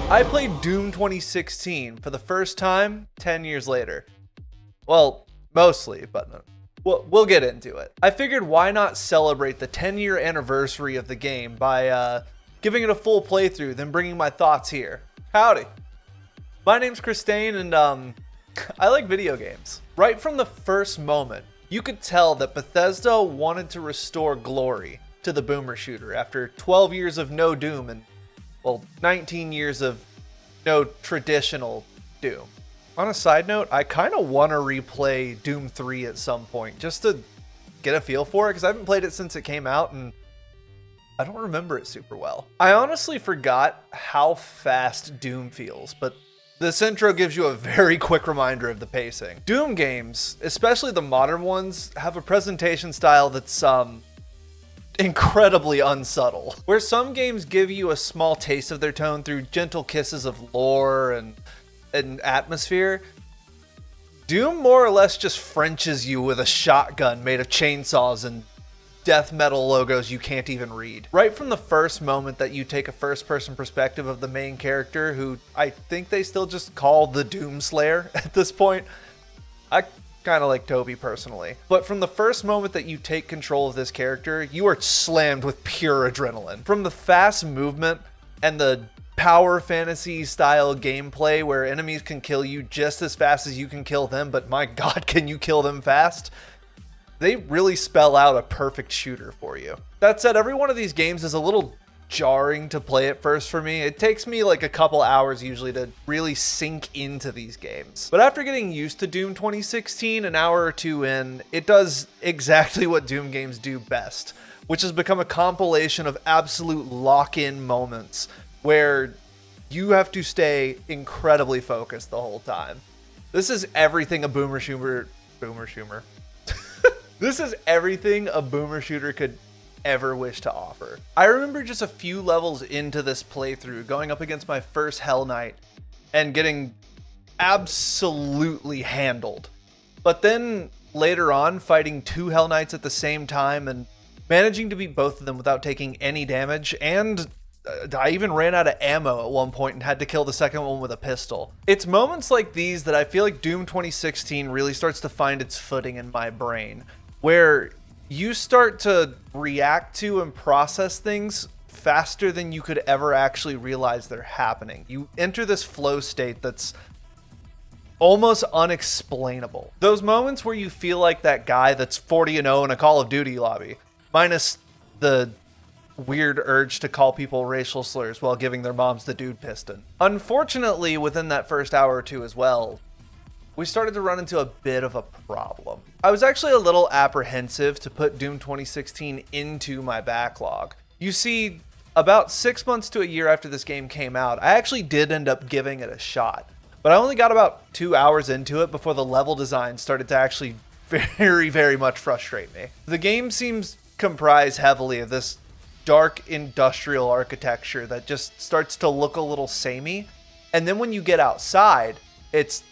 I played Doom 2016 for the first time 10 years later. Well, mostly, but no. We'll get into it. I figured why not celebrate the 10-year anniversary of the game by giving it a full playthrough, then bringing my thoughts here. Howdy. My name's Christine, and I like video games. Right from the first moment, you could tell that Bethesda wanted to restore glory to the boomer shooter after 12 years of no Doom and, well, 19 years of no traditional Doom. On a side note, I kind of want to replay Doom 3 at some point, just to get a feel for it, because I haven't played it since it came out, and I don't remember it super well. I honestly forgot how fast Doom feels, but this intro gives you a very quick reminder of the pacing. Doom games, especially the modern ones, have a presentation style that's incredibly unsubtle. Where some games give you a small taste of their tone through gentle kisses of lore and atmosphere, Doom more or less just Frenches you with a shotgun made of chainsaws and death metal logos you can't even read. Right from the first moment that you take a first-person perspective of the main character, who I think they still just call the Doomslayer at this point. I kind of like Toby personally. But from the first moment that you take control of this character, you are slammed with pure adrenaline. From the fast movement and the power fantasy style gameplay where enemies can kill you just as fast as you can kill them, but my god, can you kill them fast? They really spell out a perfect shooter for you. That said, every one of these games is a little jarring to play at first for me. It takes me like a couple hours usually to really sink into these games. But after getting used to Doom 2016, an hour or two in, it does exactly what Doom games do best, which has become a compilation of absolute lock-in moments where you have to stay incredibly focused the whole time. This is everything a boomer shooter This is everything a boomer shooter could ever wish to offer. I remember just a few levels into this playthrough going up against my first Hell Knight and getting absolutely handled. But then later on, fighting two Hell Knights at the same time and managing to beat both of them without taking any damage, and I even ran out of ammo at one point and had to kill the second one with a pistol. It's moments like these that I feel like Doom 2016 really starts to find its footing in my brain, where you start to react to and process things faster than you could ever actually realize they're happening. You enter this flow state that's almost unexplainable. Those moments where you feel like that guy that's 40-0 in a Call of Duty lobby, minus the weird urge to call people racial slurs while giving their moms the dude piston. Unfortunately, within that first hour or two as well, we started to run into a bit of a problem. I was actually a little apprehensive to put Doom 2016 into my backlog. You see, about 6 months to a year after this game came out, I actually did end up giving it a shot, but I only got about 2 hours into it before the level design started to actually very, very much frustrate me. The game seems comprised heavily of this dark industrial architecture that just starts to look a little samey, and then when you get outside, it's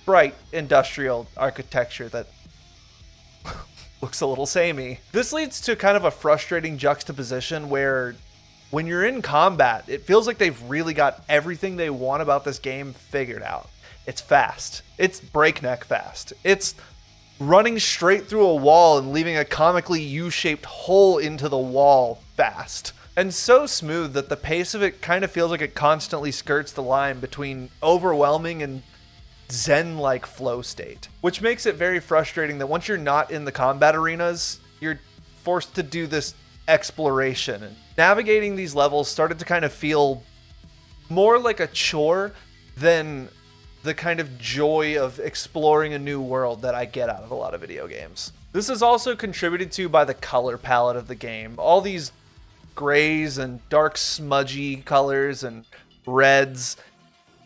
bright industrial architecture that looks a little samey. This leads to kind of a frustrating juxtaposition where when you're in combat, it feels like they've really got everything they want about this game figured out. It's fast. It's breakneck fast. It's running straight through a wall and leaving a comically U-shaped hole into the wall fast. And so smooth that the pace of it kind of feels like it constantly skirts the line between overwhelming and zen-like flow state, which makes it very frustrating that once you're not in the combat arenas, you're forced to do this exploration. And navigating these levels started to kind of feel more like a chore than the kind of joy of exploring a new world that I get out of a lot of video games. This is also contributed to by the color palette of the game. All these grays and dark smudgy colors and reds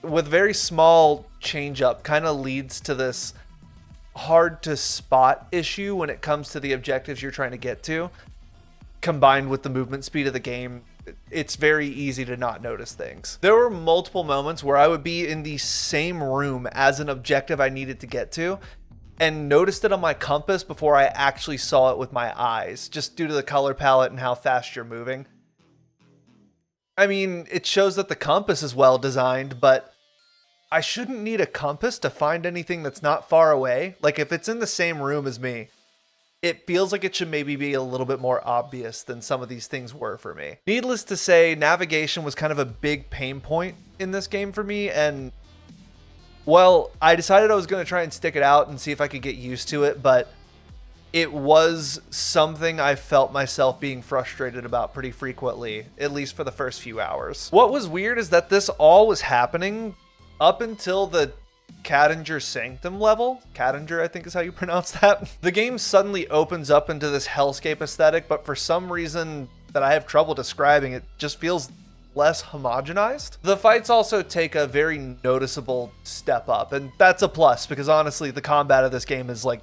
with very small change up kind of leads to this hard to spot issue when it comes to the objectives you're trying to get to. Combined with the movement speed of the game, it's very easy to not notice things. There were multiple moments where I would be in the same room as an objective I needed to get to and noticed it on my compass before I actually saw it with my eyes, just due to the color palette and how fast you're moving. I mean, it shows that the compass is well designed, but I shouldn't need a compass to find anything that's not far away. Like, if it's in the same room as me, it feels like it should maybe be a little bit more obvious than some of these things were for me. Needless to say, navigation was kind of a big pain point in this game for me, and well, I decided I was going to try and stick it out and see if I could get used to it, but it was something I felt myself being frustrated about pretty frequently, at least for the first few hours. What was weird is that this all was happening up until the Cadinger Sanctum level. Cadinger, I think is how you pronounce that. The game suddenly opens up into this hellscape aesthetic, but for some reason that I have trouble describing, it just feels less homogenized. The fights also take a very noticeable step up, and that's a plus because honestly, the combat of this game is like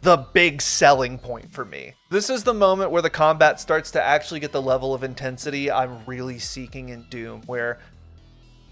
the big selling point for me. This is the moment where the combat starts to actually get the level of intensity I'm really seeking in Doom, where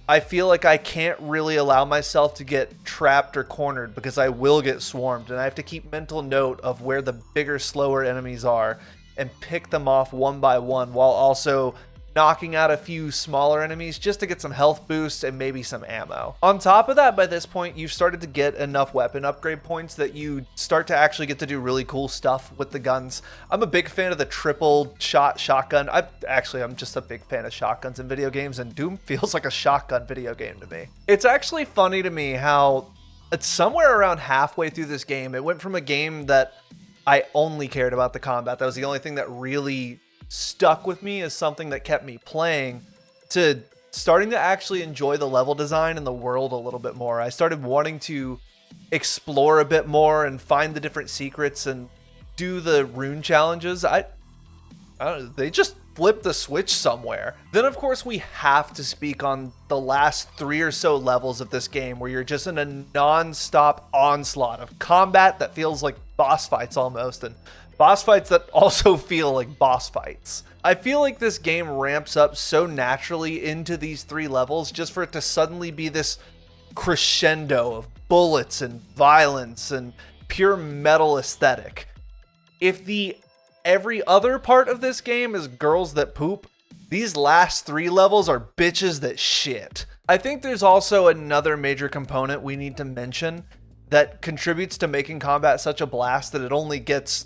I feel like I can't really allow myself to get trapped or cornered because I will get swarmed, and I have to keep mental note of where the bigger, slower enemies are and pick them off one by one while also knocking out a few smaller enemies just to get some health boosts and maybe some ammo. On top of that, by this point, you've started to get enough weapon upgrade points that you start to actually get to do really cool stuff with the guns. I'm a big fan of the triple shot shotgun. I'm just a big fan of shotguns in video games, and Doom feels like a shotgun video game to me. It's actually funny to me how it's somewhere around halfway through this game, it went from a game that I only cared about the combat, that was the only thing that really stuck with me as something that kept me playing, to starting to actually enjoy the level design and the world a little bit more. I started wanting to explore a bit more and find the different secrets and do the rune challenges. I don't know, they just flipped the switch somewhere. Then of course we have to speak on the last 3 or so levels of this game where you're just in a non-stop onslaught of combat that feels like boss fights almost, and boss fights that also feel like boss fights. I feel like this game ramps up so naturally into these 3 levels just for it to suddenly be this crescendo of bullets and violence and pure metal aesthetic. If the every other part of this game is girls that poop, these last 3 levels are bitches that shit. I think there's also another major component we need to mention that contributes to making combat such a blast that it only gets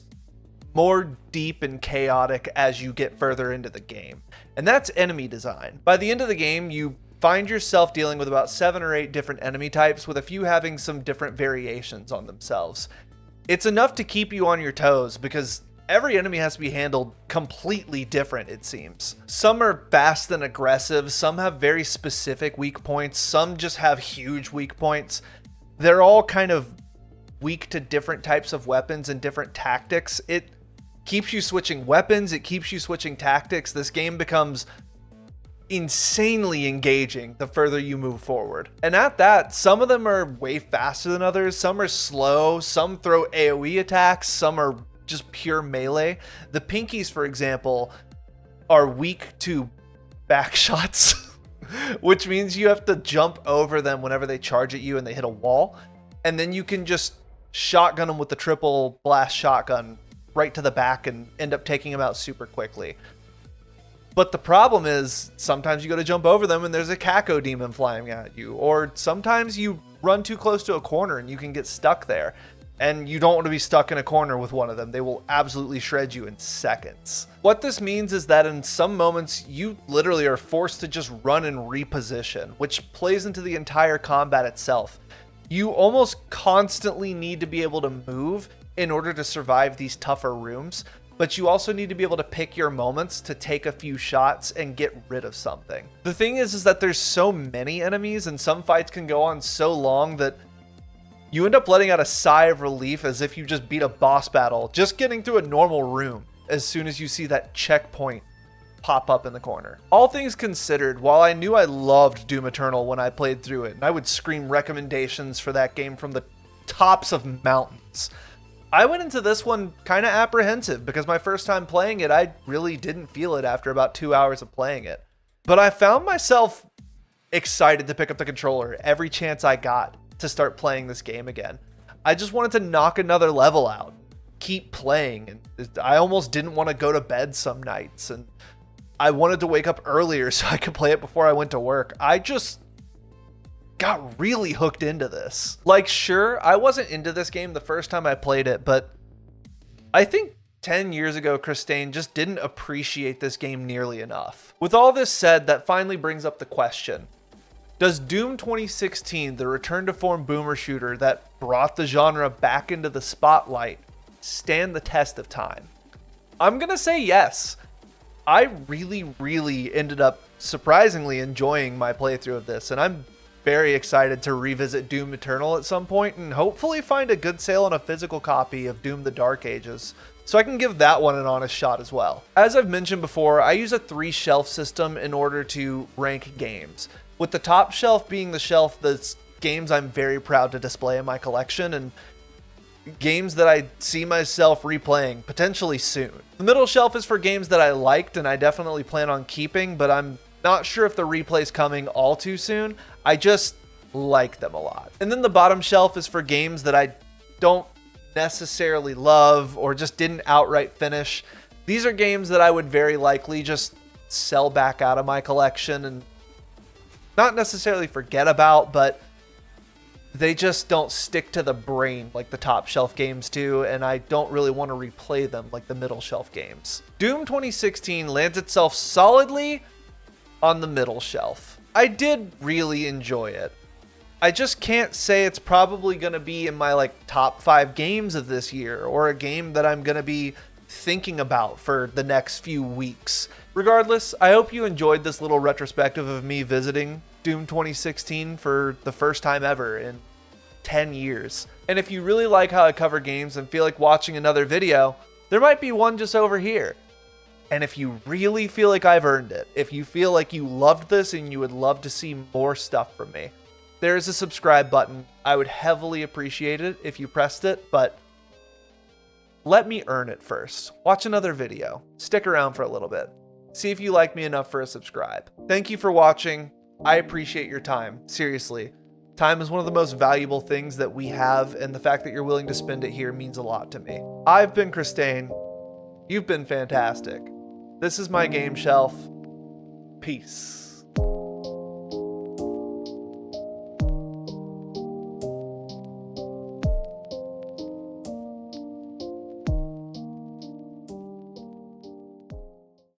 more deep and chaotic as you get further into the game, and that's enemy design. By the end of the game, you find yourself dealing with about 7 or 8 different enemy types, with a few having some different variations on themselves. It's enough to keep you on your toes because every enemy has to be handled completely different, it seems. Some are fast and aggressive, some have very specific weak points, some just have huge weak points. They're all kind of weak to different types of weapons and different tactics. It keeps you switching weapons, it keeps you switching tactics. This game becomes insanely engaging the further you move forward. And at that, some of them are way faster than others, some are slow, some throw AoE attacks, some are just pure melee. The pinkies, for example, are weak to back shots, which means you have to jump over them whenever they charge at you and they hit a wall, and then you can just shotgun them with the triple blast shotgun right to the back and end up taking them out super quickly. But the problem is sometimes you go to jump over them and there's a Caco demon flying at you, or sometimes you run too close to a corner and you can get stuck there, and you don't want to be stuck in a corner with one of them. They will absolutely shred you in seconds. What this means is that in some moments you literally are forced to just run and reposition, which plays into the entire combat itself. You almost constantly need to be able to move in order to survive these tougher rooms, but you also need to be able to pick your moments to take a few shots and get rid of something. The thing is that there's so many enemies and some fights can go on so long that you end up letting out a sigh of relief as if you just beat a boss battle, just getting through a normal room as soon as you see that checkpoint pop up in the corner. All things considered, while I knew I loved Doom Eternal when I played through it, and I would scream recommendations for that game from the tops of mountains, I went into this one kind of apprehensive because my first time playing it, I really didn't feel it after about 2 hours of playing it. But I found myself excited to pick up the controller every chance I got to start playing this game again. I just wanted to knock another level out, keep playing, and I almost didn't want to go to bed some nights. And I wanted to wake up earlier so I could play it before I went to work. I just got really hooked into this. Like, sure, I wasn't into this game the first time I played it, but I think 10 years ago, Christine just didn't appreciate this game nearly enough. With all this said, that finally brings up the question. Does Doom 2016, the return to form boomer shooter that brought the genre back into the spotlight, stand the test of time? I'm gonna say yes. I really ended up surprisingly enjoying my playthrough of this, and I'm very excited to revisit Doom Eternal at some point and hopefully find a good sale on a physical copy of Doom the Dark Ages, so I can give that one an honest shot as well. As I've mentioned before, I use a 3-shelf system in order to rank games, with the top shelf being the shelf that's games I'm very proud to display in my collection and games that I see myself replaying potentially soon. The middle shelf is for games that I liked and I definitely plan on keeping, but I'm not sure if the replay's coming all too soon. I just like them a lot. And then the bottom shelf is for games that I don't necessarily love or just didn't outright finish. These are games that I would very likely just sell back out of my collection and not necessarily forget about, but they just don't stick to the brain like the top shelf games do, and I don't really want to replay them like the middle shelf games. Doom 2016 lands itself solidly on the middle shelf. I did really enjoy it. I just can't say it's probably going to be in my top 5 games of this year, or a game that I'm going to be thinking about for the next few weeks. Regardless, I hope you enjoyed this little retrospective of me visiting Doom 2016 for the first time ever in 10 years. And if you really like how I cover games and feel like watching another video, there might be one just over here. And if you really feel like I've earned it, if you feel like you loved this and you would love to see more stuff from me, there is a subscribe button. I would heavily appreciate it if you pressed it, but let me earn it first. Watch another video. Stick around for a little bit. See if you like me enough for a subscribe. Thank you for watching. I appreciate your time. Seriously. Time is one of the most valuable things that we have, and the fact that you're willing to spend it here means a lot to me. I've been Christine. You've been fantastic. This is my game shelf. Peace.